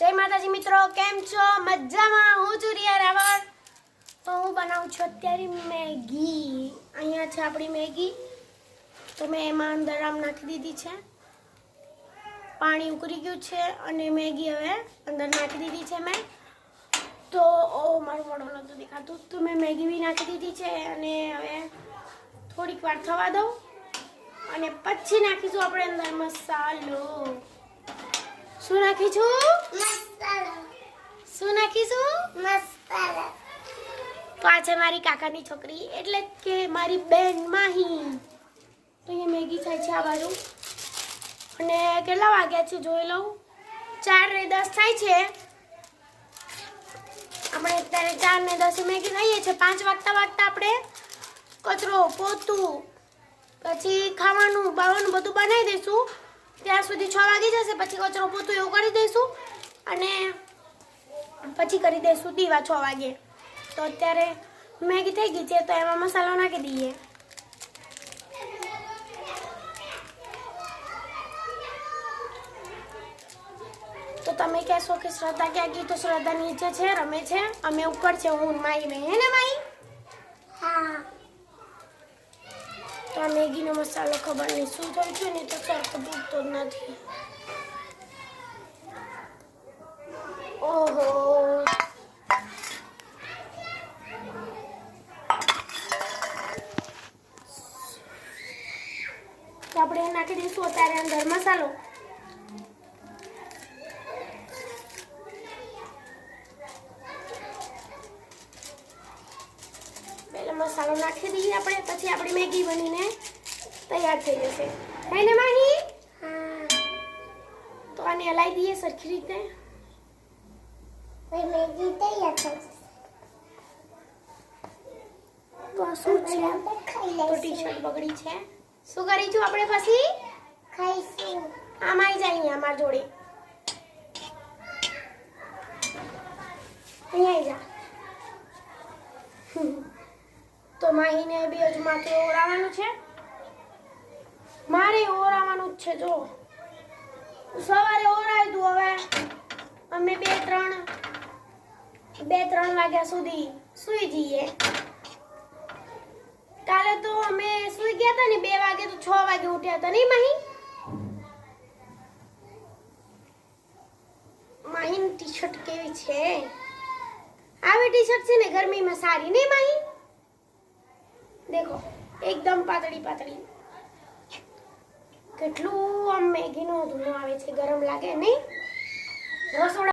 जय माताजी मित्रों, केम छो? मजामां? હું છું રિયા રાવળ। તો હું બનાવું છું અત્યારે મેગી। અહીંયા છે આપણી મેગી। તો મેં એમાં અંદર આમ નાખી દીધી છે, પાણી ઉકળી ગયું છે અને મેગી હવે અંદર નાખી દીધી છે મેં। તો ઓ મારું મોઢું નહોતું દેખાતું, તો મેં મેગી બી નાખી દીધી છે અને હવે થોડીક વાર થવા દઉં અને પછી નાખીશું આપણે અંદર મસાલો। શું નાખીશું? મસાલા। શું નાખીશું? મસાલા। તો આ છે મારી કાકાની છોકરી, એટલે કે મારી બેન માહી। તો અહીંયા મેગી થાય છે આ બાજુ અને કેટલા વાગ્યા છે જોઈ લઉં, 4:10 થાય છે। આપણે અત્યારે 4:10 મેગી ખાઈએ છીએ। 5 વાગતા આપણે કચરો પોતું પછી ખાવાનું બાવાનું બધું બનાવી દઈશું। ત્યાં સુધી 6 વાગી જશે, પછી કચરો પોતું એવું કરી દઈશું અને પછી કરી દઈશું દીવા 6 વાગે। તો અત્યારે મેગી થઈ ગઈ છે, તો એમાં મસાલો નાખી દઈએ। તો તમે કહેશો કે શ્રદ્ધા ક્યાં ગઈ? તો શ્રદ્ધા નીચે છે, રમે છે, અમે ઉપર છે, હું માઈ મેં। હે ને માઈ? હા। તો આ મેગીનો મસાલો ખબર નહીં શું થયું છે ને, તો સરખો ડૂબતો જ નથી। ઓહો, તો આપણે નાખી દઈશું અત્યારે અંદર મસાલો। પહેલા મસાલો નાખી દઈએ આપણે, પછી આપણી મેગી બનીને તૈયાર થઈ જશે। હે ને માહી? હા। તો આને હલાવી દઈએ સરખી રીતે। ભાઈ મેગી તૈયાર થઈ જશે। તો આ શું છે? આપણે ખાઈ તો લઈશું। ટી-શર્ટ બગડી છે। શું કરીશું આપણે પછી? ખાઈશું। આમ આવી જાય, અહીંયા અમાર જોડે અહીંયા આવી જા। તો માહીને બી હજુ માથું ઓરાવાનું છે, મારે ઓરાવાનું જ છે। જો સવારે ઓરાય તું, હવે અમે 2-3 વાગ્યા સુધી સૂઈ જઈએ। કાલે તો અમે સૂઈ ગયા હતા ને 2 વાગે, તો 6 વાગે ઉઠ્યા હતા નહીં માહી? માહીની ટી-શર્ટ કેવી છે? આવી ટી-શર્ટ છે ને ગરમીમાં સારી નહીં માહી? દેખો એકદમ પાતળી। કેટલું આમ મેગીનો ધૂનો આવે છે, ગરમ લાગે નહીં? રસોડા